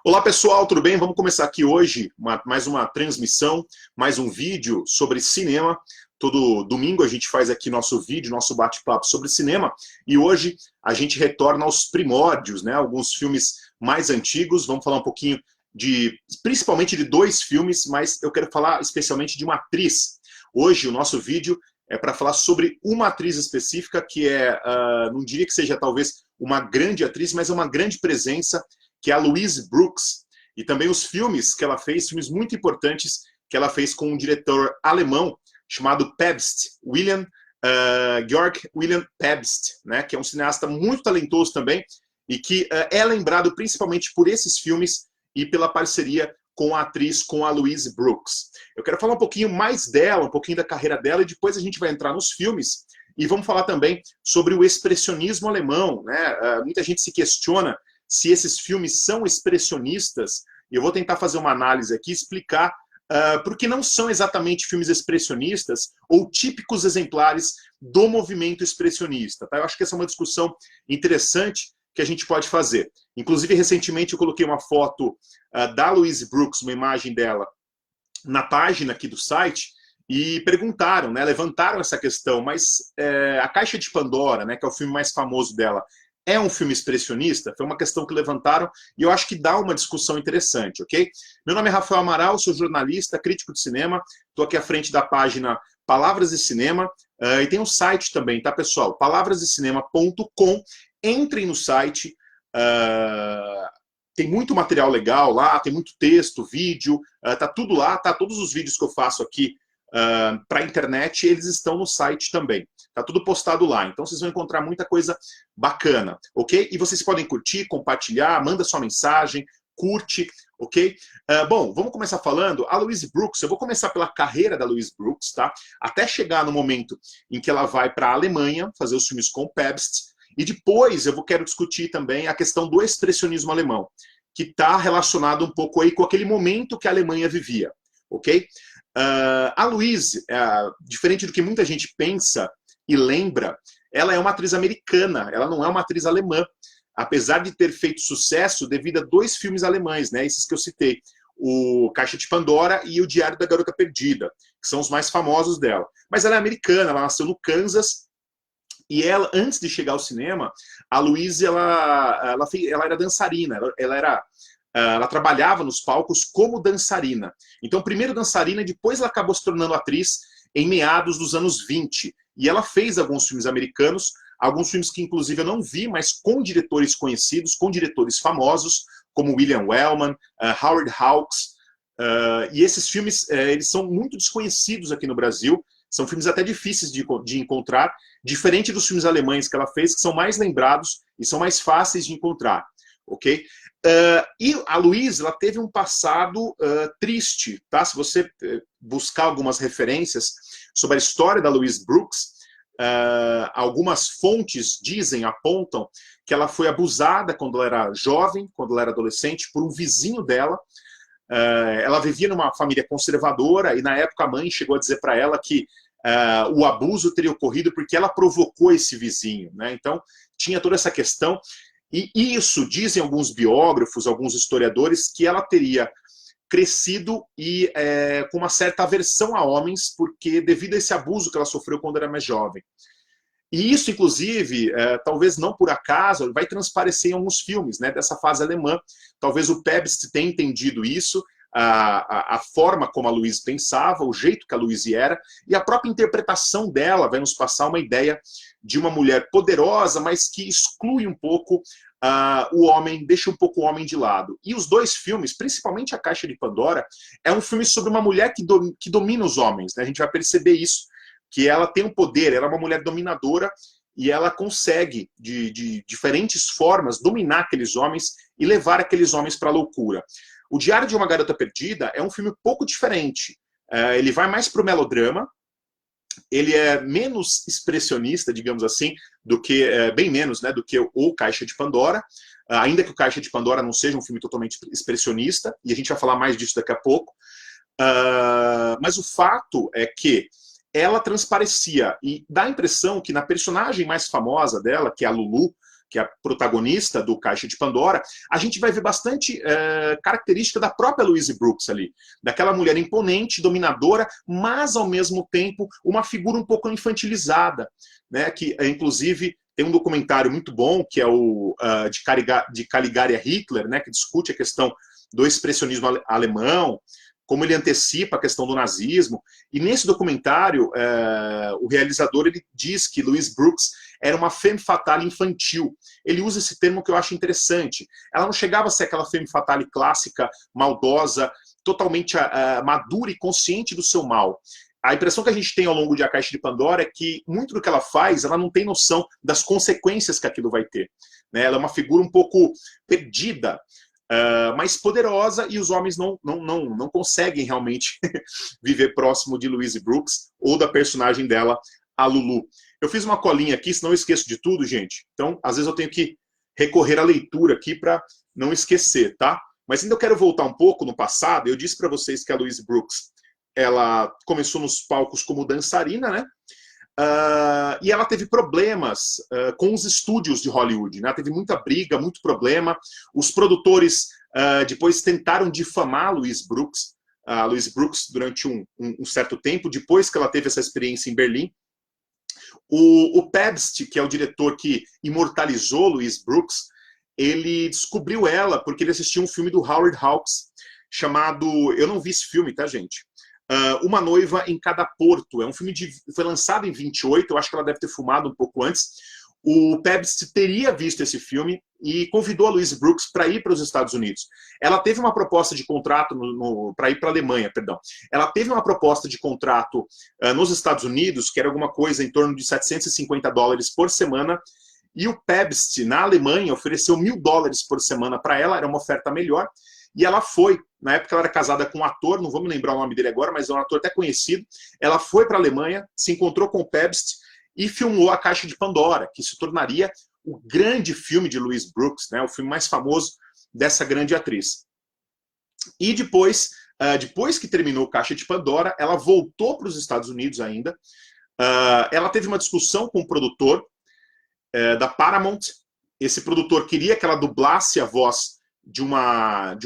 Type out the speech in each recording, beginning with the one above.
Olá pessoal, tudo bem? Vamos começar aqui hoje mais uma transmissão, mais um vídeo sobre cinema. Todo domingo a gente faz aqui nosso vídeo, nosso bate-papo sobre cinema. E hoje a gente retorna aos primórdios, né? Alguns filmes mais antigos. Vamos falar um pouquinho principalmente de dois filmes, mas eu quero falar especialmente de uma atriz. Hoje o nosso vídeo é para falar sobre uma atriz específica que não diria que seja talvez uma grande atriz, mas é uma grande presença, que é a Louise Brooks, e também os filmes que ela fez, filmes muito importantes que ela fez com um diretor alemão chamado Pabst, Georg Wilhelm Pabst, né, que é um cineasta muito talentoso também, e que é lembrado principalmente por esses filmes e pela parceria com a atriz, com a Louise Brooks. Eu quero falar um pouquinho mais dela, um pouquinho da carreira dela, e depois a gente vai entrar nos filmes, e vamos falar também sobre o expressionismo alemão, né? Muita gente se questiona se esses filmes são expressionistas, e eu vou tentar fazer uma análise aqui, explicar porque não são exatamente filmes expressionistas ou típicos exemplares do movimento expressionista. Tá? Eu acho que essa é uma discussão interessante que a gente pode fazer. Inclusive, recentemente eu coloquei uma foto da Louise Brooks, uma imagem dela, na página aqui do site, e perguntaram, né, levantaram essa questão, mas A Caixa de Pandora, né, que é o filme mais famoso dela, é um filme expressionista? Foi uma questão que levantaram e eu acho que dá uma discussão interessante, ok? Meu nome é Rafael Amaral, sou jornalista, crítico de cinema, estou aqui à frente da página Palavras de Cinema, e tem um site também, tá, pessoal? palavrasdecinema.com. Entrem no site, tem muito material legal lá, tem muito texto, vídeo, tá tudo lá, tá? Todos os vídeos que eu faço aqui para a internet, eles estão no site também. Tá tudo postado lá, então vocês vão encontrar muita coisa bacana, ok? E vocês podem curtir, compartilhar, manda sua mensagem, curte, ok? Bom, vamos começar falando. A Louise Brooks, eu vou começar pela carreira da Louise Brooks, tá? Até chegar no momento em que ela vai para a Alemanha fazer os filmes com Pabst, e depois eu quero discutir também a questão do expressionismo alemão, que está relacionado um pouco aí com aquele momento que a Alemanha vivia, ok? A Louise, diferente do que muita gente pensa e lembra, ela é uma atriz americana, ela não é uma atriz alemã, apesar de ter feito sucesso devido a dois filmes alemães, né, esses que eu citei, o Caixa de Pandora e o Diário da Garota Perdida, que são os mais famosos dela. Mas ela é americana, ela nasceu no Kansas, e ela, antes de chegar ao cinema, a Louise, ela era dançarina, ela trabalhava nos palcos como dançarina. Então, primeiro dançarina, depois ela acabou se tornando atriz em meados dos anos 20. E ela fez alguns filmes americanos, alguns filmes que inclusive eu não vi, mas com diretores conhecidos, com diretores famosos, como William Wellman, Howard Hawks. E esses filmes, eles são muito desconhecidos aqui no Brasil, são filmes até difíceis de encontrar, diferente dos filmes alemães que ela fez, que são mais lembrados e são mais fáceis de encontrar. Ok? E a Louise, ela teve um passado triste, tá? Se você buscar algumas referências sobre a história da Louise Brooks, algumas fontes apontam que ela foi abusada quando ela era jovem, quando ela era adolescente, por um vizinho dela. Ela vivia numa família conservadora e na época a mãe chegou a dizer para ela que o abuso teria ocorrido porque ela provocou esse vizinho, né? Então tinha toda essa questão. E isso, dizem alguns biógrafos, alguns historiadores, que ela teria crescido e com uma certa aversão a homens, porque devido a esse abuso que ela sofreu quando era mais jovem. E isso, inclusive, talvez não por acaso, vai transparecer em alguns filmes, né, dessa fase alemã. Talvez o Pabst tenha entendido isso, a forma como a Louise pensava, o jeito que a Louise era, e a própria interpretação dela vai nos passar uma ideia de uma mulher poderosa, mas que exclui um pouco o homem, deixa um pouco o homem de lado. E os dois filmes, principalmente A Caixa de Pandora, é um filme sobre uma mulher que domina os homens, né? A gente vai perceber isso, que ela tem um poder, ela é uma mulher dominadora e ela consegue, de diferentes formas, dominar aqueles homens e levar aqueles homens para a loucura. O Diário de uma Garota Perdida é um filme um pouco diferente. Ele vai mais para o melodrama, ele é menos expressionista, digamos assim, bem menos, né, do que o Caixa de Pandora, ainda que o Caixa de Pandora não seja um filme totalmente expressionista, e a gente vai falar mais disso daqui a pouco. Mas o fato é que ela transparecia, e dá a impressão que na personagem mais famosa dela, que é a Lulu, que é a protagonista do Caixa de Pandora, a gente vai ver bastante característica da própria Louise Brooks ali, daquela mulher imponente, dominadora, mas ao mesmo tempo uma figura um pouco infantilizada, né, que inclusive tem um documentário muito bom, que é o de Caligari a Hitler, né, que discute a questão do expressionismo alemão, como ele antecipa a questão do nazismo. E nesse documentário, o realizador ele diz que Louise Brooks era uma femme fatale infantil. Ele usa esse termo que eu acho interessante. Ela não chegava a ser aquela femme fatale clássica, maldosa, totalmente madura e consciente do seu mal. A impressão que a gente tem ao longo de A Caixa de Pandora é que muito do que ela faz, ela não tem noção das consequências que aquilo vai ter, né? Ela é uma figura um pouco perdida, mais poderosa, e os homens não conseguem realmente viver próximo de Louise Brooks ou da personagem dela, a Lulu. Eu fiz uma colinha aqui, senão eu esqueço de tudo, gente. Então, às vezes eu tenho que recorrer à leitura aqui para não esquecer, tá? Mas ainda eu quero voltar um pouco no passado. Eu disse para vocês que a Louise Brooks, ela começou nos palcos como dançarina, né? E ela teve problemas com os estúdios de Hollywood, né? Teve muita briga, muito problema. Os produtores depois tentaram difamar a Louise Brooks, durante um certo tempo, depois que ela teve essa experiência em Berlim. O Pabst, que é o diretor que imortalizou Louise Brooks, ele descobriu ela porque ele assistiu um filme do Howard Hawks chamado... Eu não vi esse filme, tá, gente? Uma Noiva em Cada Porto. É um filme foi lançado em 28, eu acho que ela deve ter filmado um pouco antes. O Pabst teria visto esse filme e convidou a Louise Brooks para ir para os Estados Unidos. Ela teve uma proposta de contrato para ir para a Alemanha, perdão. Ela teve uma proposta de contrato nos Estados Unidos, que era alguma coisa em torno de $750 por semana, e o Pabst, na Alemanha, ofereceu $1.000 por semana para ela, era uma oferta melhor. E ela foi, na época ela era casada com um ator, não vou me lembrar o nome dele agora, mas é um ator até conhecido. Ela foi para a Alemanha, se encontrou com o Pabst e filmou A Caixa de Pandora, que se tornaria o grande filme de Louise Brooks, né, o filme mais famoso dessa grande atriz. E depois que terminou Caixa de Pandora, ela voltou para os Estados Unidos ainda. Ela teve uma discussão com o produtor da Paramount. Esse produtor queria que ela dublasse a voz de uma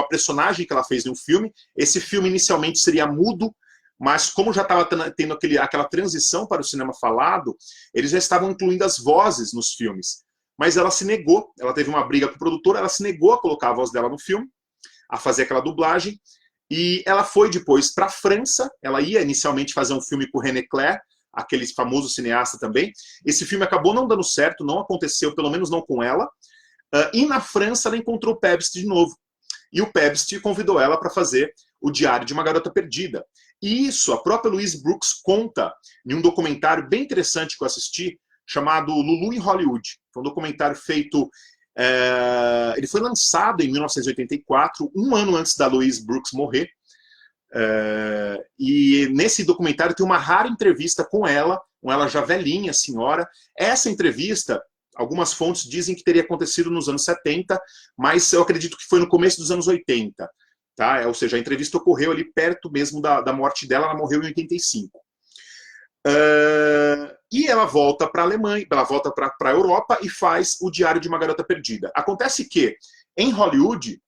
personagem que ela fez em um filme. Esse filme inicialmente seria mudo, mas como já estava tendo aquela transição para o cinema falado, eles já estavam incluindo as vozes nos filmes. Mas ela se negou, ela teve uma briga com o produtor, ela se negou a colocar a voz dela no filme, a fazer aquela dublagem, e ela foi depois para a França. Ela ia inicialmente fazer um filme com o René Clair, aquele famoso cineasta também. Esse filme acabou não dando certo, não aconteceu, pelo menos não com ela. E na França ela encontrou o Pabst de novo. E o Pabst convidou ela para fazer O Diário de uma Garota Perdida. E isso a própria Louise Brooks conta em um documentário bem interessante que eu assisti, chamado Lulu em Hollywood. Foi um documentário feito... ele foi lançado em 1984, um ano antes da Louise Brooks morrer. E nesse documentário tem uma rara entrevista com ela já velhinha, senhora. Essa entrevista... Algumas fontes dizem que teria acontecido nos anos 70, mas eu acredito que foi no começo dos anos 80. Tá? Ou seja, a entrevista ocorreu ali perto mesmo da morte dela, ela morreu em 85. E ela volta para a Alemanha, ela volta para a Europa e faz O Diário de uma Garota Perdida. Acontece que, em Hollywood,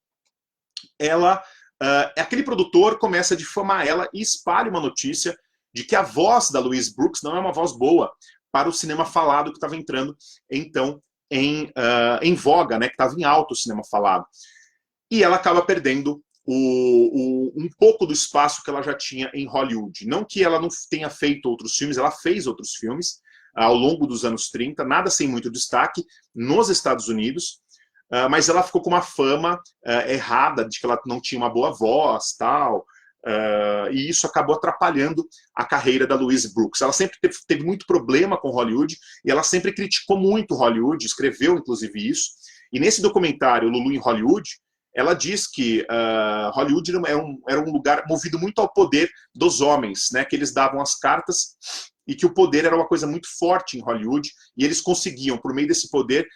aquele produtor começa a difamar ela e espalha uma notícia de que a voz da Louise Brooks não é uma voz boa para o cinema falado que estava entrando, então, em voga, né, que estava em alta o cinema falado. E ela acaba perdendo um pouco do espaço que ela já tinha em Hollywood. Não que ela não tenha feito outros filmes, ela fez outros filmes ao longo dos anos 30, nada sem muito destaque, nos Estados Unidos, mas ela ficou com uma fama errada, de que ela não tinha uma boa voz, tal... e isso acabou atrapalhando a carreira da Louise Brooks. Ela sempre teve muito problema com Hollywood e ela sempre criticou muito Hollywood, escreveu inclusive isso. E nesse documentário, Lulu em Hollywood, ela diz que Hollywood era um lugar movido muito ao poder dos homens, né, que eles davam as cartas e que o poder era uma coisa muito forte em Hollywood e eles conseguiam, por meio desse poder,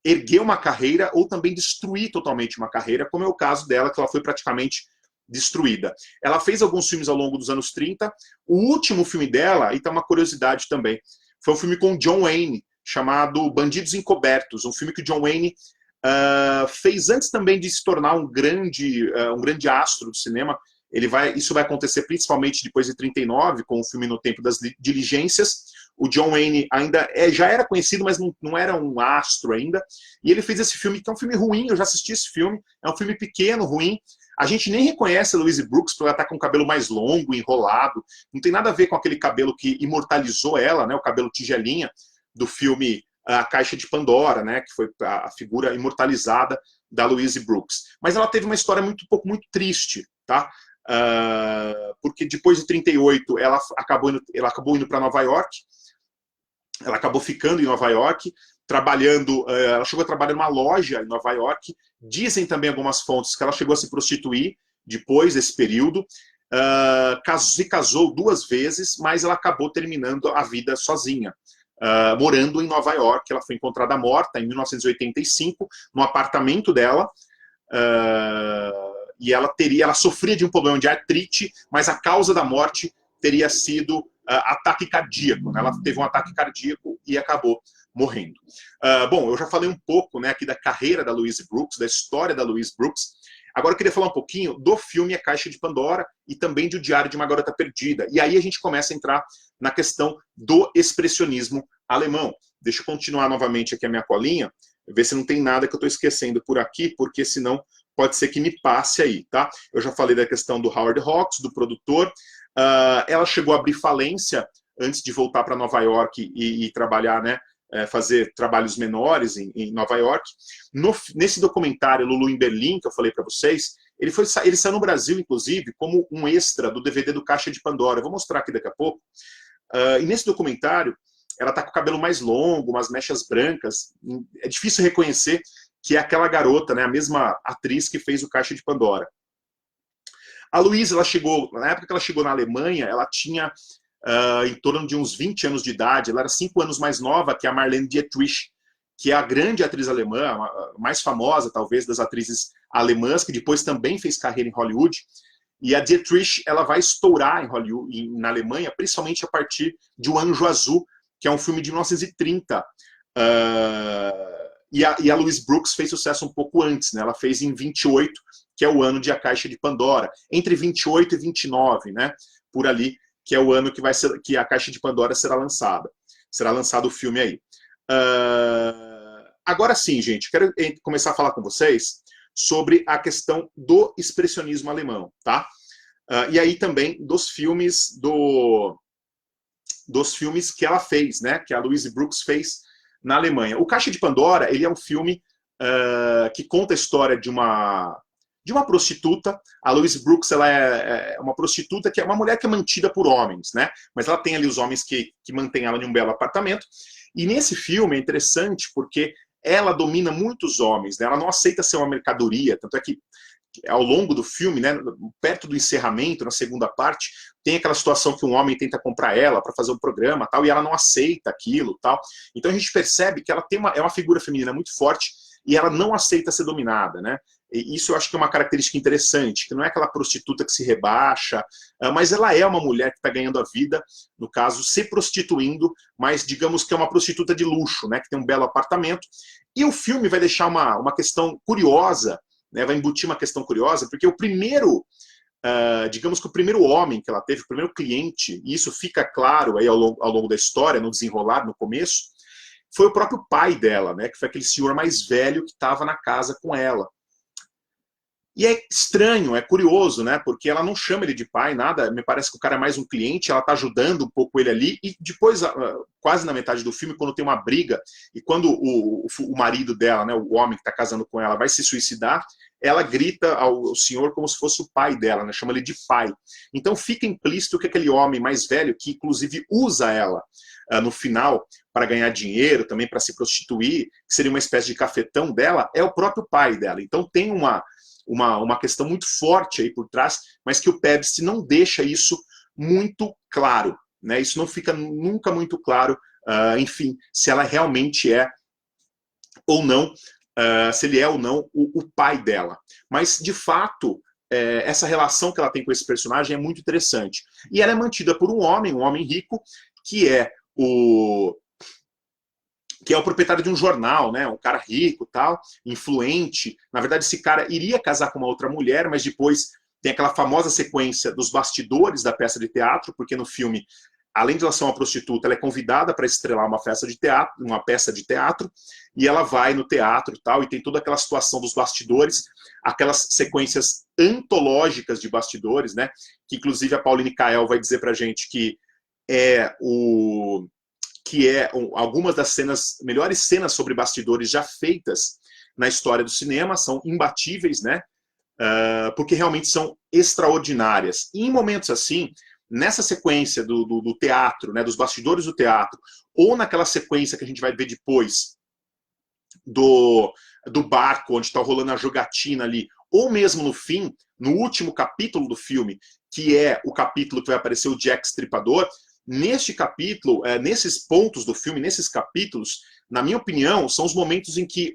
erguer uma carreira ou também destruir totalmente uma carreira, como é o caso dela, que ela foi praticamente destruída. Ela fez alguns filmes ao longo dos anos 30. O último filme dela, e tá uma curiosidade também, foi um filme com John Wayne, chamado Bandidos Encobertos, um filme que o John Wayne fez antes também de se tornar um grande astro do cinema. Isso vai acontecer principalmente depois de 39, com o filme No Tempo das Diligências. O John Wayne ainda já era conhecido, mas não era um astro ainda. E ele fez esse filme, que é um filme ruim, eu já assisti esse filme, é um filme pequeno, ruim. A gente nem reconhece a Louise Brooks, porque ela está com o cabelo mais longo, enrolado. Não tem nada a ver com aquele cabelo que imortalizou ela, né, o cabelo tigelinha, do filme A Caixa de Pandora, né, que foi a figura imortalizada da Louise Brooks. Mas ela teve uma história muito triste, tá? Porque depois de 38 ela acabou indo para Nova York, ela acabou ficando em Nova York, trabalhando, ela chegou a trabalhar numa loja em Nova York. Dizem também algumas fontes que ela chegou a se prostituir depois desse período, se casou 2 vezes, mas ela acabou terminando a vida sozinha, morando em Nova York. Ela foi encontrada morta em 1985, no apartamento dela, e ela sofria de um problema de artrite, mas a causa da morte teria sido ataque cardíaco, né? Ela teve um ataque cardíaco e acabou morrendo. Bom, eu já falei um pouco, né, aqui da carreira da Louise Brooks, da história da Louise Brooks. Agora eu queria falar um pouquinho do filme A Caixa de Pandora e também do Diário de uma Garota Perdida. E aí a gente começa a entrar na questão do expressionismo alemão. Deixa eu continuar novamente aqui a minha colinha, ver se não tem nada que eu estou esquecendo por aqui, porque senão pode ser que me passe aí, tá? Eu já falei da questão do Howard Hawks, do produtor. Ela chegou a abrir falência antes de voltar para Nova York e trabalhar, né? Fazer trabalhos menores em Nova York. Nesse documentário Lulu em Berlim, que eu falei para vocês, ele saiu no Brasil, inclusive, como um extra do DVD do Caixa de Pandora. Eu vou mostrar aqui daqui a pouco. E nesse documentário, ela está com o cabelo mais longo, umas mechas brancas. É difícil reconhecer que é aquela garota, né, a mesma atriz que fez o Caixa de Pandora. A Louise, na época que ela chegou na Alemanha, ela tinha em torno de uns 20 anos de idade. Ela era 5 anos mais nova que a Marlene Dietrich, que é a grande atriz alemã, a mais famosa, talvez, das atrizes alemãs, que depois também fez carreira em Hollywood. E a Dietrich, ela vai estourar em Hollywood, na Alemanha, principalmente a partir de O Anjo Azul, que é um filme de 1930. E a Louise Brooks fez sucesso um pouco antes, né? Ela fez em 28, que é o ano de A Caixa de Pandora. Entre 28 e 29, né? Por ali, que é o ano que A Caixa de Pandora será lançada. Será lançado o filme aí. Agora sim, gente, quero começar a falar com vocês sobre a questão do expressionismo alemão, tá? E aí também dos filmes que ela fez, né? Que a Louise Brooks fez na Alemanha. O Caixa de Pandora, ele é um filme que conta a história de uma prostituta. A Louise Brooks, ela é uma prostituta, que é uma mulher que é mantida por homens, né? Mas ela tem ali os homens que mantêm ela em um belo apartamento. E nesse filme é interessante porque ela domina muitos homens, né? Ela não aceita ser uma mercadoria, tanto é que ao longo do filme, né, perto do encerramento, na segunda parte, tem aquela situação que um homem tenta comprar ela para fazer um programa, tal, e ela não aceita aquilo, tal. Então a gente percebe que ela é uma figura feminina muito forte e ela não aceita ser dominada, né? E isso eu acho que é uma característica interessante, que não é aquela prostituta que se rebaixa, mas ela é uma mulher que está ganhando a vida, no caso, se prostituindo, mas digamos que é uma prostituta de luxo, né, que tem um belo apartamento. E o filme vai deixar uma questão curiosa, né, vai embutir uma questão curiosa, porque o primeiro, digamos que o primeiro homem que ela teve, o primeiro cliente, e isso fica claro aí ao longo da história, no desenrolar, no começo, foi o próprio pai dela, né, que foi aquele senhor mais velho que estava na casa com ela. E é estranho, é curioso, né? Porque ela não chama ele de pai, nada. Me parece que o cara é mais um cliente, ela tá ajudando um pouco ele ali. E depois, quase na metade do filme, quando tem uma briga, e quando o marido dela, né, o homem que tá casando com ela, vai se suicidar, ela grita ao senhor como se fosse o pai dela, né? Chama ele de pai. Então fica implícito que aquele homem mais velho, que inclusive usa ela no final para ganhar dinheiro, também para se prostituir, que seria uma espécie de cafetão dela, é o próprio pai dela. Então tem uma questão muito forte aí por trás, mas que o Pevsey não deixa isso muito claro, né? Isso não fica nunca muito claro, enfim, se ela realmente é ou não, se ele é ou não o pai dela. Mas, de fato, essa relação que ela tem com esse personagem é muito interessante. E ela é mantida por um homem rico, que é o que é o proprietário de um jornal, né? Um cara rico, tal, influente. Na verdade, esse cara iria casar com uma outra mulher, mas depois tem aquela famosa sequência dos bastidores da peça de teatro, porque no filme, além de ela ser uma prostituta, ela é convidada para estrelar uma peça de teatro, e ela vai no teatro, tal, e tem toda aquela situação dos bastidores, aquelas sequências antológicas de bastidores, né? Que inclusive a Pauline Kael vai dizer pra gente que é algumas das melhores cenas sobre bastidores já feitas na história do cinema, são imbatíveis, né? Porque realmente são extraordinárias. E em momentos assim, nessa sequência do teatro, né, dos bastidores do teatro, ou naquela sequência que a gente vai ver depois do barco, onde está rolando a jogatina ali, ou mesmo no fim, no último capítulo do filme, que é o capítulo que vai aparecer o Jack Stripador. Neste capítulo, nesses pontos do filme, nesses capítulos, na minha opinião, são os momentos em que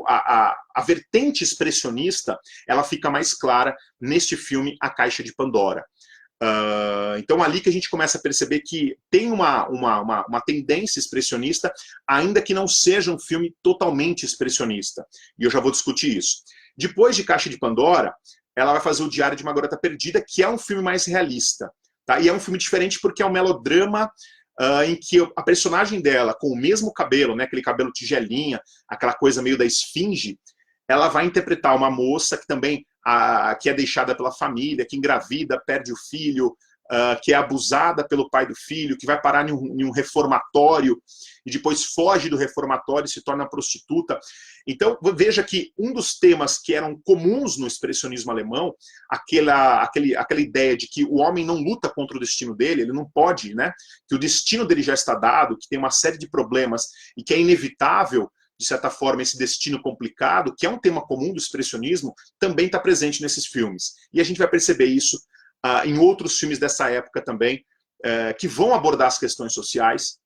a vertente expressionista ela fica mais clara neste filme A Caixa de Pandora. Então, ali que a gente começa a perceber que tem uma tendência expressionista, ainda que não seja um filme totalmente expressionista. E eu já vou discutir isso. Depois de Caixa de Pandora, ela vai fazer O Diário de uma Garota Perdida, que é um filme mais realista. Tá? E é um filme diferente porque é um melodrama em que a personagem dela, com o mesmo cabelo, né, aquele cabelo tigelinha, aquela coisa meio da esfinge, ela vai interpretar uma moça que também que é deixada pela família, que engravida, perde o filho, que é abusada pelo pai do filho, que vai parar em um reformatório e depois foge do reformatório e se torna prostituta. Então, veja que um dos temas que eram comuns no expressionismo alemão, aquela ideia de que o homem não luta contra o destino dele, ele não pode, né? Que o destino dele já está dado, que tem uma série de problemas e que é inevitável, de certa forma, esse destino complicado, que é um tema comum do expressionismo, também está presente nesses filmes. E a gente vai perceber isso em outros filmes dessa época também, que vão abordar as questões sociais,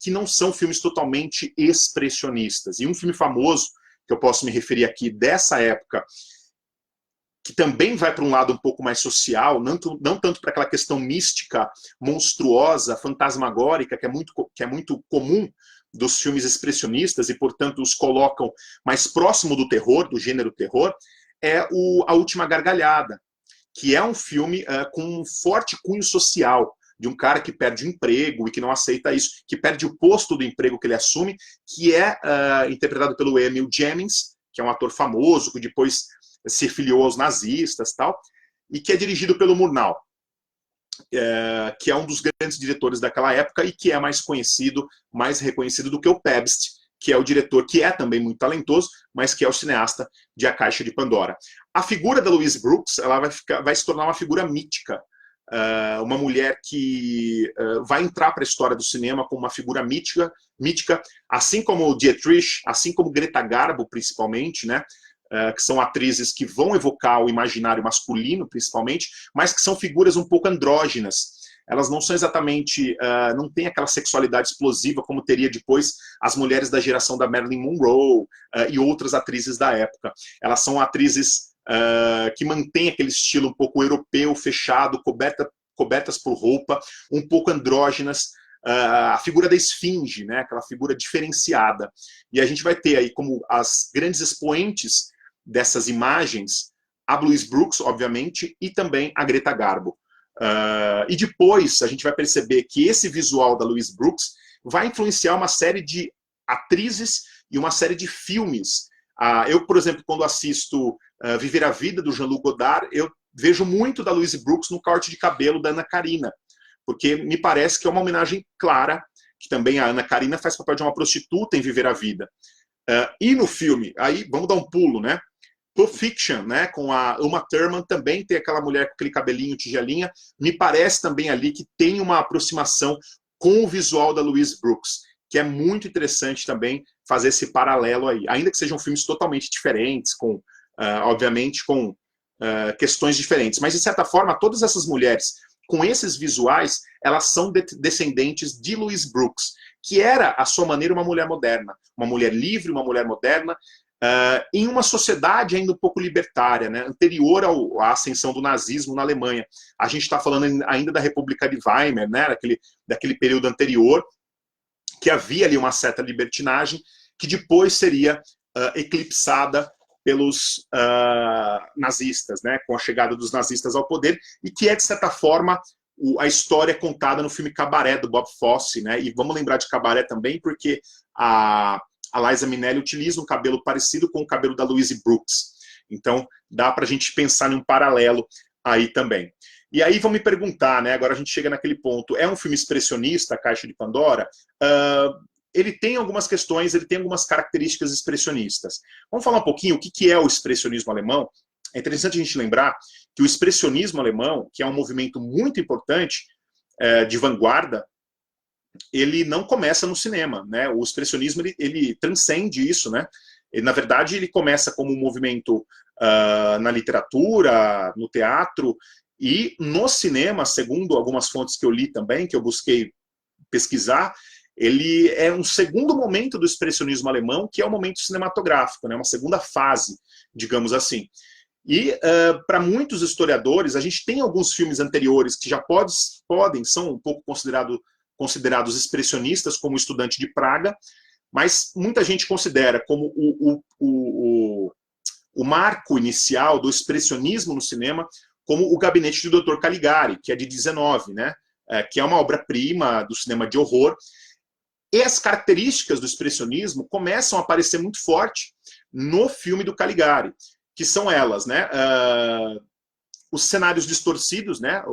que não são filmes totalmente expressionistas. E um filme famoso, que eu posso me referir aqui dessa época, que também vai para um lado um pouco mais social, não tanto para aquela questão mística, monstruosa, fantasmagórica, que é muito comum dos filmes expressionistas e, portanto, os colocam mais próximo do terror, do gênero terror, é A Última Gargalhada, que é um filme com um forte cunho social, de um cara que perde o emprego e que não aceita isso, que perde o posto do emprego que ele assume, que é interpretado pelo Emil Jennings, que é um ator famoso, que depois se filiou aos nazistas, tal, e que é dirigido pelo Murnau, que é um dos grandes diretores daquela época e que é mais conhecido, mais reconhecido do que o Pabst, que é o diretor que é também muito talentoso, mas que é o cineasta de A Caixa de Pandora. A figura da Louise Brooks ela vai se tornar uma figura mítica, uma mulher que vai entrar para a história do cinema como uma figura mítica, assim como Dietrich, assim como Greta Garbo, principalmente, né? Que são atrizes que vão evocar o imaginário masculino, principalmente, mas que são figuras um pouco andróginas. Elas não são exatamente, não tem aquela sexualidade explosiva como teria depois as mulheres da geração da Marilyn Monroe e outras atrizes da época. Elas são atrizes que mantêm aquele estilo um pouco europeu, fechado, cobertas por roupa, um pouco andrógenas, a figura da esfinge, né, aquela figura diferenciada. E a gente vai ter aí como as grandes expoentes dessas imagens a Louise Brooks, obviamente, e também a Greta Garbo. E depois a gente vai perceber que esse visual da Louise Brooks vai influenciar uma série de atrizes e uma série de filmes. Eu, por exemplo, quando assisto Viver a Vida, do Jean-Luc Godard, eu vejo muito da Louise Brooks no corte de cabelo da Ana Karina, porque me parece que é uma homenagem clara, que também a Ana Karina faz papel de uma prostituta em Viver a Vida. E no filme, aí vamos dar um pulo, né? Pulp Fiction, né, com a Uma Thurman, também tem aquela mulher com aquele cabelinho tigelinha, me parece também ali que tem uma aproximação com o visual da Louise Brooks, que é muito interessante também fazer esse paralelo aí, ainda que sejam filmes totalmente diferentes, obviamente com questões diferentes, mas de certa forma todas essas mulheres com esses visuais, elas são descendentes de Louise Brooks, que era à sua maneira uma mulher moderna, uma mulher livre, uma mulher moderna, em uma sociedade ainda um pouco libertária, né, anterior à ascensão do nazismo na Alemanha. A gente está falando ainda da República de Weimar, né, daquele período anterior, que havia ali uma certa libertinagem, que depois seria eclipsada pelos nazistas, né, com a chegada dos nazistas ao poder, e que é, de certa forma, a história contada no filme Cabaré, do Bob Fosse, né, e vamos lembrar de Cabaré também, porque a Liza Minnelli utiliza um cabelo parecido com o cabelo da Louise Brooks. Então, dá para a gente pensar em um paralelo aí também. E aí vão me perguntar, né, agora a gente chega naquele ponto, é um filme expressionista, A Caixa de Pandora? Ele tem algumas questões, ele tem algumas características expressionistas. Vamos falar um pouquinho o que é o expressionismo alemão? É interessante a gente lembrar que o expressionismo alemão, que é um movimento muito importante de vanguarda, ele não começa no cinema, né? O expressionismo ele transcende isso, né? Na verdade, ele começa como um movimento na literatura, no teatro e no cinema, segundo algumas fontes que eu li também, que eu busquei pesquisar, ele é um segundo momento do expressionismo alemão, que é o momento cinematográfico, né? Uma segunda fase, digamos assim. E para muitos historiadores, a gente tem alguns filmes anteriores que já são um pouco considerados expressionistas, como O Estudante de Praga, mas muita gente considera como o marco inicial do expressionismo no cinema como O Gabinete do Dr. Caligari, que é de 19, né? Que é uma obra-prima do cinema de horror. E as características do expressionismo começam a aparecer muito forte no filme do Caligari, que são elas, né? Os cenários distorcidos, né?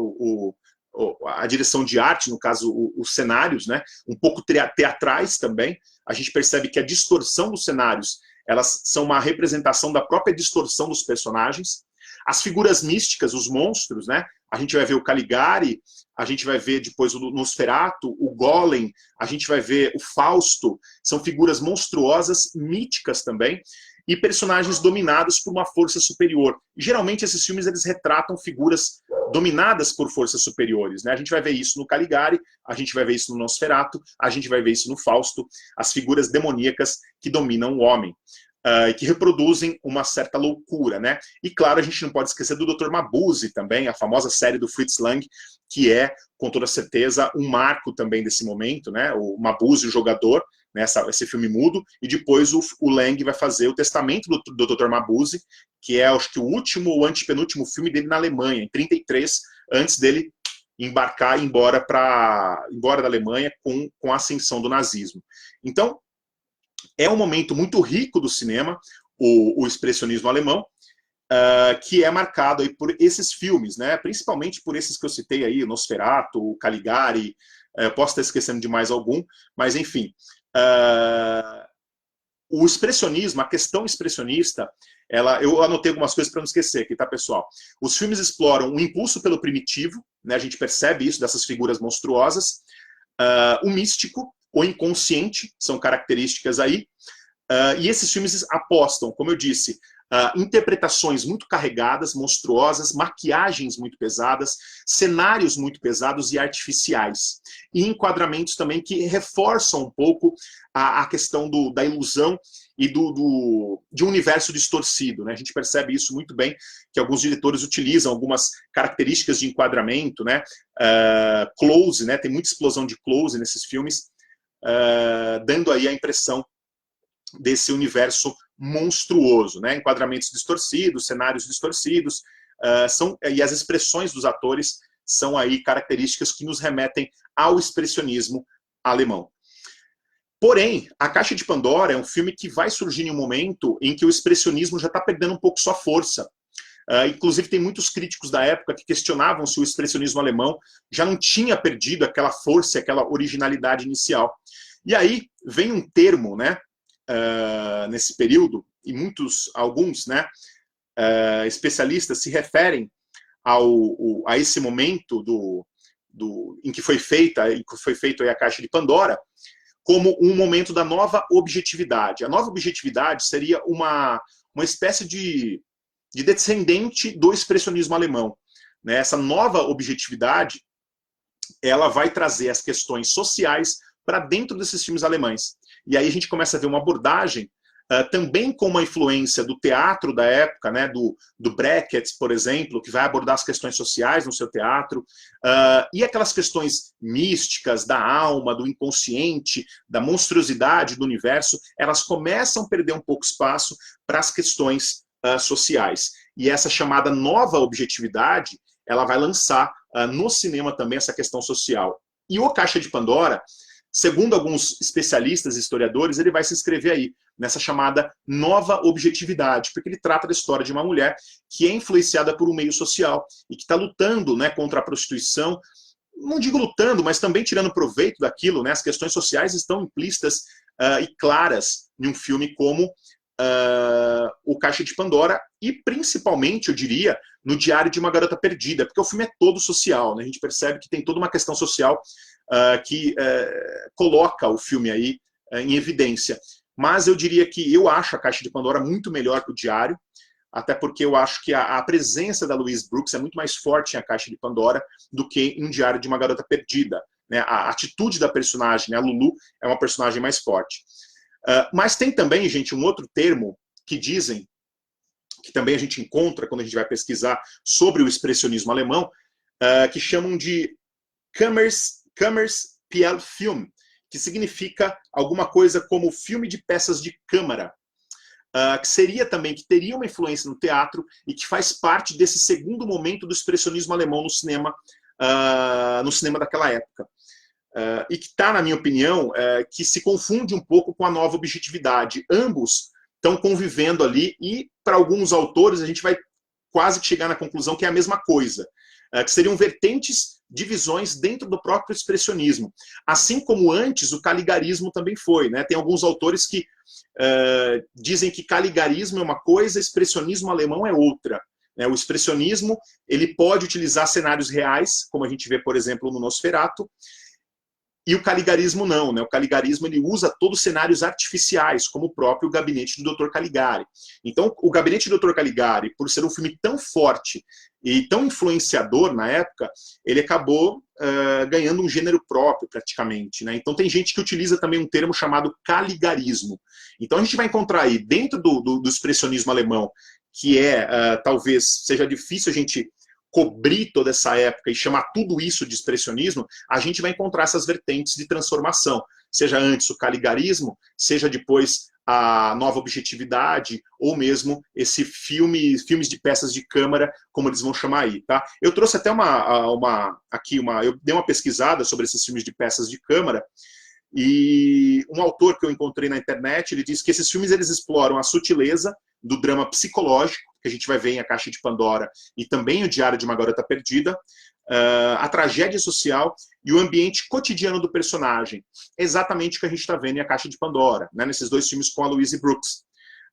A direção de arte, no caso, os cenários, né? Um pouco teatrais também. A gente percebe que a distorção dos cenários, elas são uma representação da própria distorção dos personagens. As figuras místicas, os monstros, né? A gente vai ver o Caligari, a gente vai ver depois o Nosferatu, o Golem, a gente vai ver o Fausto. São figuras monstruosas, míticas também, e personagens dominados por uma força superior. E, geralmente esses filmes eles retratam figuras dominadas por forças superiores, né? A gente vai ver isso no Caligari, a gente vai ver isso no Nosferatu, a gente vai ver isso no Fausto, as figuras demoníacas que dominam o homem. E que reproduzem uma certa loucura, né? E claro, a gente não pode esquecer do Dr. Mabuse também, a famosa série do Fritz Lang, que é, com toda certeza, um marco também desse momento, né? O Mabuse, o jogador, né? Esse filme mudo, e depois o Lang vai fazer o testamento do Dr. Mabuse, que é, acho que o último ou antepenúltimo filme dele na Alemanha, em 33, antes dele embarcar e ir embora da Alemanha com a ascensão do nazismo. Então, é um momento muito rico do cinema, o expressionismo alemão, que é marcado aí por esses filmes, né? Principalmente por esses que eu citei aí, o Nosferatu, o Caligari, posso estar esquecendo de mais algum, mas enfim. O expressionismo, a questão expressionista, eu anotei algumas coisas para não esquecer aqui, tá, pessoal? Os filmes exploram o impulso pelo primitivo, né? A gente percebe isso dessas figuras monstruosas, o místico, o inconsciente, são características aí, e esses filmes apostam, como eu disse, interpretações muito carregadas, monstruosas, maquiagens muito pesadas, cenários muito pesados e artificiais, e enquadramentos também que reforçam um pouco a questão da ilusão e de um universo distorcido, né? A gente percebe isso muito bem, que alguns diretores utilizam algumas características de enquadramento, né? Close, né? Tem muita explosão de close nesses filmes, dando aí a impressão desse universo monstruoso, né? Enquadramentos distorcidos, cenários distorcidos, e as expressões dos atores são aí características que nos remetem ao expressionismo alemão. Porém, A Caixa de Pandora é um filme que vai surgir em um momento em que o expressionismo já está perdendo um pouco sua força. Inclusive, tem muitos críticos da época que questionavam se o expressionismo alemão já não tinha perdido aquela força, aquela originalidade inicial. E aí vem um termo, né, nesse período, e alguns, né, especialistas se referem a esse momento em que foi feito a Caixa de Pandora, como um momento da nova objetividade. A nova objetividade seria uma espécie de descendente do expressionismo alemão, né? Essa nova objetividade, ela vai trazer as questões sociais para dentro desses filmes alemães. E aí a gente começa a ver uma abordagem também com uma influência do teatro da época, né, do Beckett, por exemplo, que vai abordar as questões sociais no seu teatro, e aquelas questões místicas da alma, do inconsciente, da monstruosidade do universo, elas começam a perder um pouco espaço para as questões sociais. E essa chamada nova objetividade, ela vai lançar no cinema também essa questão social. E o Caixa de Pandora, segundo alguns especialistas e historiadores, ele vai se inscrever aí, nessa chamada nova objetividade, porque ele trata da história de uma mulher que é influenciada por um meio social e que está lutando, né, contra a prostituição, não digo lutando, mas também tirando proveito daquilo, né, as questões sociais estão implícitas e claras em um filme como O Caixa de Pandora e principalmente, eu diria, no Diário de uma Garota Perdida, porque o filme é todo social, né, a gente percebe que tem toda uma questão social que coloca o filme aí em evidência. Mas eu diria que eu acho a Caixa de Pandora muito melhor que o Diário, até porque eu acho que a presença da Louise Brooks é muito mais forte em A Caixa de Pandora do que em Diário de uma Garota Perdida. Né? A atitude da personagem, né? A Lulu, é uma personagem mais forte. Mas tem também, gente, um outro termo que dizem, que também a gente encontra quando a gente vai pesquisar sobre o expressionismo alemão, que chamam de Kammerspielfilm, que significa alguma coisa como filme de peças de câmara, que seria também, que teria uma influência no teatro e que faz parte desse segundo momento do expressionismo alemão no cinema daquela época. E que está, na minha opinião, que se confunde um pouco com a nova objetividade. Ambos estão convivendo ali e, para alguns autores, a gente vai quase chegar na conclusão que é a mesma coisa, que seriam vertentes de visões dentro do próprio expressionismo. Assim como antes o caligarismo também foi. Né? Tem alguns autores que dizem que caligarismo é uma coisa, expressionismo alemão é outra. Né? O expressionismo ele pode utilizar cenários reais, como a gente vê, por exemplo, no Nosferatu, e o caligarismo não, né? O caligarismo ele usa todos cenários artificiais, como o próprio Gabinete do Dr. Caligari. Então, o Gabinete do Dr. Caligari, por ser um filme tão forte e tão influenciador na época, ele acabou ganhando um gênero próprio, praticamente. Né? Então, tem gente que utiliza também um termo chamado caligarismo. Então, a gente vai encontrar aí, dentro do expressionismo alemão, que talvez seja difícil a gente cobrir toda essa época e chamar tudo isso de expressionismo, a gente vai encontrar essas vertentes de transformação. Seja antes o caligarismo, seja depois a nova objetividade, ou mesmo esse filmes de peças de câmara, como eles vão chamar aí. Tá? Eu trouxe até eu dei uma pesquisada sobre esses filmes de peças de câmara, e um autor que eu encontrei na internet, ele diz que esses filmes eles exploram a sutileza do drama psicológico, que a gente vai ver em A Caixa de Pandora, e também o Diário de uma Garota Perdida, a tragédia social e o ambiente cotidiano do personagem. Exatamente o que a gente está vendo em A Caixa de Pandora, né, nesses dois filmes com a Louise Brooks.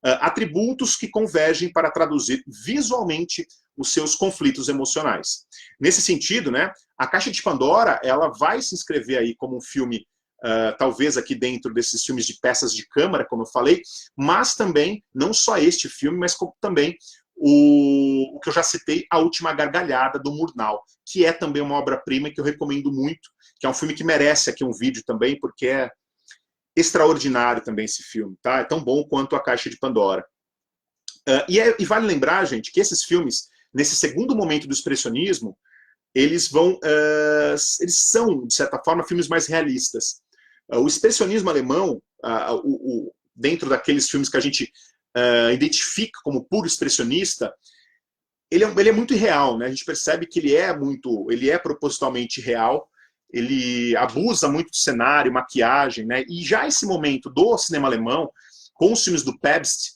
Atributos que convergem para traduzir visualmente os seus conflitos emocionais. Nesse sentido, né, A Caixa de Pandora ela vai se inscrever aí como um filme talvez aqui dentro desses filmes de peças de câmara, como eu falei, mas também, não só este filme, mas como também o que eu já citei, A Última Gargalhada, do Murnau, que é também uma obra-prima que eu recomendo muito, que é um filme que merece aqui um vídeo também, porque é extraordinário também esse filme, tá? É tão bom quanto A Caixa de Pandora. E vale lembrar, gente, que esses filmes, nesse segundo momento do expressionismo, eles são, de certa forma, filmes mais realistas. O expressionismo alemão, dentro daqueles filmes que a gente identifica como puro expressionista, ele é muito irreal, né? A gente percebe que ele é propositalmente real, ele abusa muito do cenário, maquiagem, né? E já esse momento do cinema alemão, com os filmes do Pabst,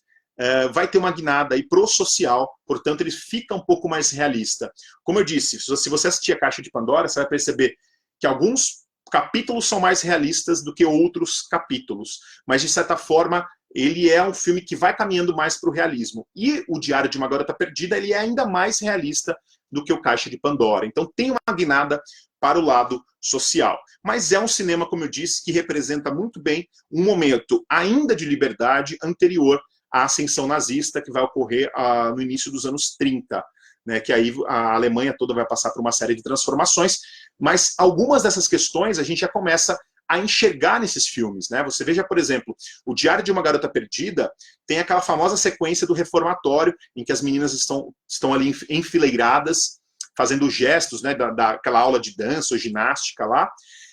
vai ter uma guinada aí pro social, portanto ele fica um pouco mais realista. Como eu disse, se você assistir A Caixa de Pandora, você vai perceber que alguns capítulos são mais realistas do que outros capítulos, mas de certa forma ele é um filme que vai caminhando mais para o realismo. E o Diário de uma Garota Perdida ele é ainda mais realista do que o Caixa de Pandora. Então tem uma guinada para o lado social. Mas é um cinema, como eu disse, que representa muito bem um momento ainda de liberdade anterior à ascensão nazista, que vai ocorrer no início dos anos 30, né, que aí a Alemanha toda vai passar por uma série de transformações, mas algumas dessas questões a gente já começa a enxergar nesses filmes, né? Você veja, por exemplo, o Diário de uma Garota Perdida tem aquela famosa sequência do reformatório, em que as meninas estão ali enfileiradas, fazendo gestos, né, daquela aula de dança ou ginástica lá,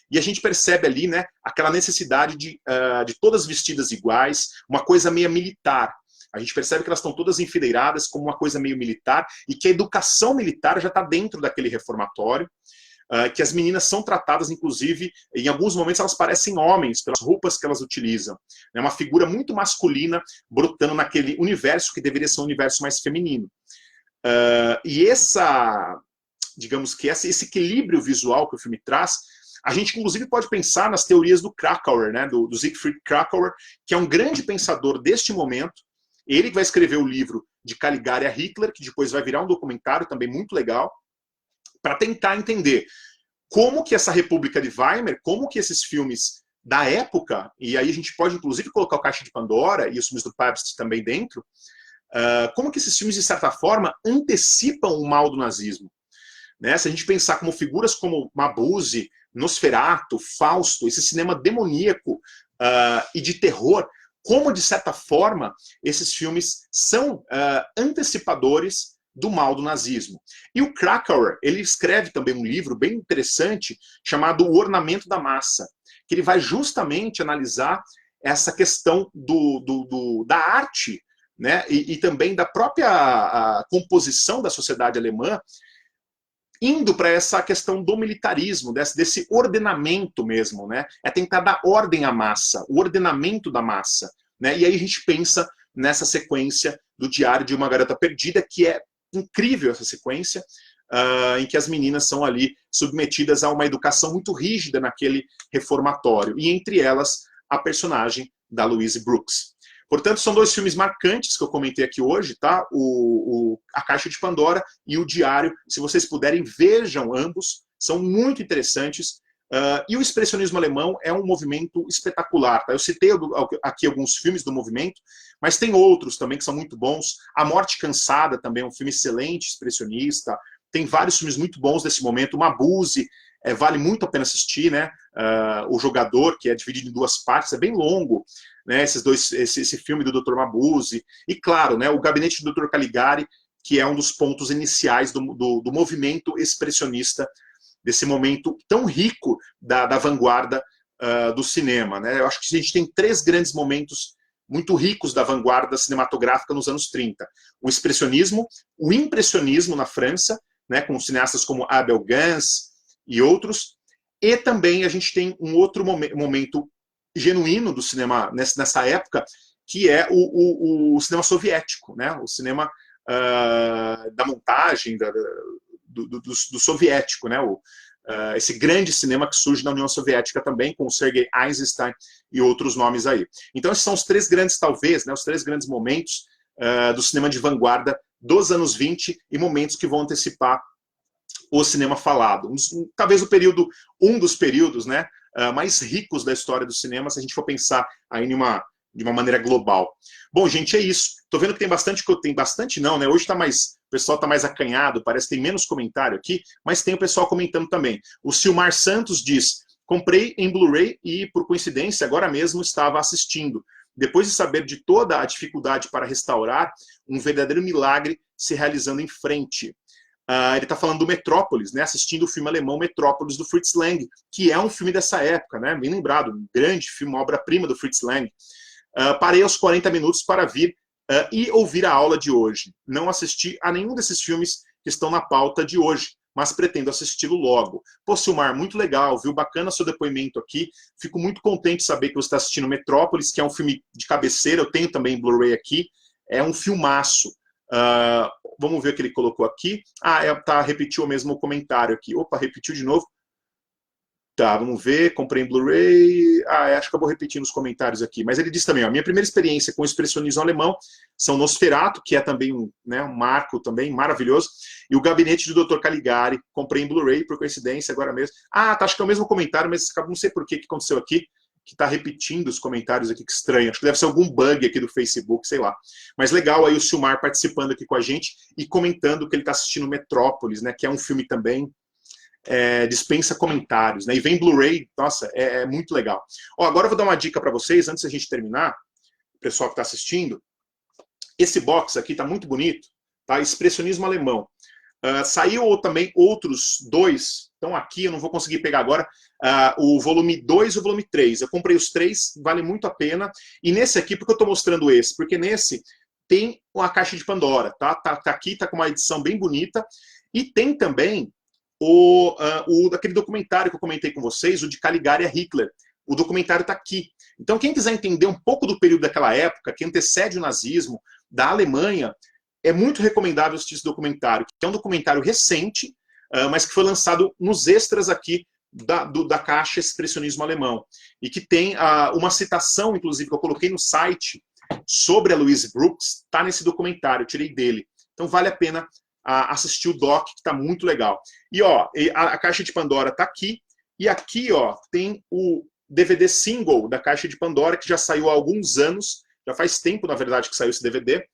e a gente percebe ali, né, aquela necessidade de todas vestidas iguais, uma coisa meio militar. A gente percebe que elas estão todas enfileiradas como uma coisa meio militar, e que a educação militar já está dentro daquele reformatório, que as meninas são tratadas, inclusive, em alguns momentos elas parecem homens, pelas roupas que elas utilizam. É uma figura muito masculina, brotando naquele universo que deveria ser um universo mais feminino. E digamos que esse equilíbrio visual que o filme traz, a gente, inclusive, pode pensar nas teorias do Krakauer, né, do Siegfried Krakauer, que é um grande pensador deste momento. Ele vai escrever o livro de Caligari a Hitler, que depois vai virar um documentário também muito legal, para tentar entender como que essa República de Weimar, como que esses filmes da época, e aí a gente pode, inclusive, colocar o Caixa de Pandora e os filmes do Pabst também dentro, como que esses filmes, de certa forma, antecipam o mal do nazismo. Né? Se a gente pensar como figuras como Mabuse, Nosferatu, Fausto, esse cinema demoníaco e de terror, como, de certa forma, esses filmes são antecipadores do mal do nazismo. E o Krakauer, ele escreve também um livro bem interessante chamado O Ornamento da Massa, que ele vai justamente analisar essa questão da arte, né, e também da própria composição da sociedade alemã, indo para essa questão do militarismo, desse ordenamento mesmo, né? É tentar dar ordem à massa, o ordenamento da massa, né? E aí a gente pensa nessa sequência do Diário de uma Garota Perdida, que é incrível essa sequência, em que as meninas são ali submetidas a uma educação muito rígida naquele reformatório, e entre elas a personagem da Louise Brooks. Portanto, são dois filmes marcantes que eu comentei aqui hoje, tá? A Caixa de Pandora e o Diário. Se vocês puderem, vejam ambos, são muito interessantes. E o expressionismo alemão é um movimento espetacular. Tá? Eu citei aqui alguns filmes do movimento, mas tem outros também que são muito bons. A Morte Cansada também é um filme excelente, expressionista. Tem vários filmes muito bons desse momento. O Mabuse, vale muito a pena assistir, né? O Jogador, que é dividido em duas partes, é bem longo, né? Esse filme do Dr. Mabuse. E, claro, né, o Gabinete do Dr. Caligari, que é um dos pontos iniciais do movimento expressionista, desse momento tão rico da vanguarda do cinema. Né? Eu acho que a gente tem três grandes momentos muito ricos da vanguarda cinematográfica nos anos 30. O expressionismo, o impressionismo na França, né, com cineastas como Abel Gance e outros, e também a gente tem um outro momento genuíno do cinema nessa época, que é o cinema soviético, né, o cinema da montagem, do soviético, né, esse grande cinema que surge na União Soviética também, com o Sergei Eisenstein e outros nomes aí. Então esses são os três grandes, talvez, né, os três grandes momentos do cinema de vanguarda dos anos 20 e momentos que vão antecipar o cinema falado. Talvez um dos períodos, né, mais ricos da história do cinema, se a gente for pensar aí de uma maneira global. Bom, gente, é isso. Tô vendo que tem bastante não, né? Hoje o pessoal tá mais acanhado, parece que tem menos comentário aqui, mas tem o pessoal comentando também. O Silmar Santos diz: comprei em Blu-ray e, por coincidência, agora mesmo estava assistindo. Depois de saber de toda a dificuldade para restaurar, um verdadeiro milagre se realizando em frente. Ele está falando do Metrópolis, né? Assistindo o filme alemão Metrópolis, do Fritz Lang, que é um filme dessa época, né? Bem lembrado, um grande filme, uma obra-prima do Fritz Lang. Parei aos 40 minutos para vir e ouvir a aula de hoje. Não assisti a nenhum desses filmes que estão na pauta de hoje, mas pretendo assisti-lo logo. Pô, Silmar, muito legal, viu? Bacana seu depoimento aqui. Fico muito contente de saber que você está assistindo Metrópolis, que é um filme de cabeceira. Eu tenho também Blu-ray aqui. É um filmaço. Vamos ver o que ele colocou aqui. Repetiu o mesmo comentário aqui. Opa, repetiu de novo. Tá, vamos ver, comprei em Blu-ray. Acho que eu vou repetir nos comentários aqui. Mas ele diz também, ó, minha primeira experiência com o expressionismo alemão são Nosferatu, que é também um marco também maravilhoso, e o Gabinete do Dr. Caligari, comprei em Blu-ray, por coincidência, agora mesmo. Acho que é o mesmo comentário, mas não sei por que aconteceu aqui, que está repetindo os comentários aqui, que estranho. Acho que deve ser algum bug aqui do Facebook, sei lá. Mas legal aí o Silmar participando aqui com a gente e comentando que ele está assistindo Metrópolis, né, que é um filme também dispensa comentários, né? E vem Blu-ray, nossa, é muito legal. Ó, agora eu vou dar uma dica para vocês, antes da gente terminar, o pessoal que está assistindo. Esse box aqui está muito bonito, tá? Expressionismo alemão. Saiu também outros 2, então aqui eu não vou conseguir pegar agora, o volume 2 e o volume 3. Eu comprei os 3, vale muito a pena. E nesse aqui, por que eu estou mostrando esse? Porque nesse tem uma caixa de Pandora, tá? Tá aqui, tá com uma edição bem bonita. E tem também aquele documentário que eu comentei com vocês, o de Caligari a Hitler. O documentário está aqui. Então quem quiser entender um pouco do período daquela época, que antecede o nazismo, da Alemanha, é muito recomendável assistir esse documentário, que é um documentário recente, mas que foi lançado nos extras aqui da Caixa Expressionismo Alemão. E que tem uma citação, inclusive, que eu coloquei no site sobre a Louise Brooks, está nesse documentário, eu tirei dele. Então vale a pena assistir o doc, que está muito legal. E ó, a Caixa de Pandora está aqui, e aqui ó, tem o DVD single da Caixa de Pandora, que já saiu há alguns anos, já faz tempo, na verdade, que saiu esse DVD.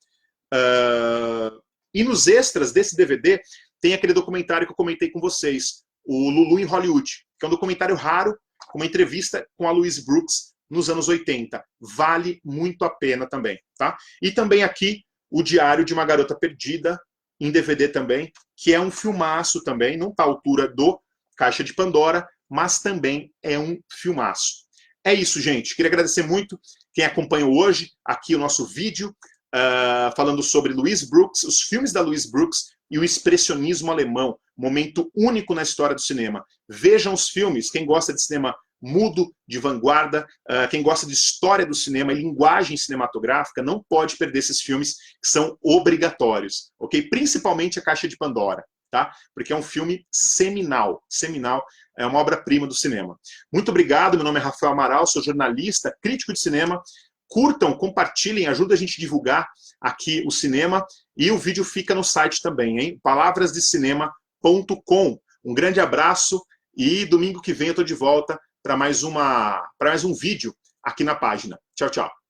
E nos extras desse DVD tem aquele documentário que eu comentei com vocês, o Lulu em Hollywood, que é um documentário raro, com uma entrevista com a Louise Brooks nos anos 80. Vale muito a pena também, tá? E também aqui o Diário de uma Garota Perdida, em DVD também, que é um filmaço também, não está à altura do Caixa de Pandora, mas também é um filmaço. É isso, gente. Queria agradecer muito quem acompanhou hoje aqui o nosso vídeo, falando sobre Louise Brooks, os filmes da Louise Brooks e o expressionismo alemão, momento único na história do cinema. Vejam os filmes, quem gosta de cinema mudo, de vanguarda, quem gosta de história do cinema e linguagem cinematográfica, não pode perder esses filmes que são obrigatórios, ok? Principalmente a Caixa de Pandora, tá? Porque é um filme seminal, é uma obra-prima do cinema. Muito obrigado, meu nome é Rafael Amaral, sou jornalista, crítico de cinema. Curtam, compartilhem, ajuda a gente a divulgar aqui o cinema, e o vídeo fica no site também, hein? palavrasdecinema.com. Um grande abraço e domingo que vem eu estou de volta para mais um vídeo aqui na página. Tchau, tchau.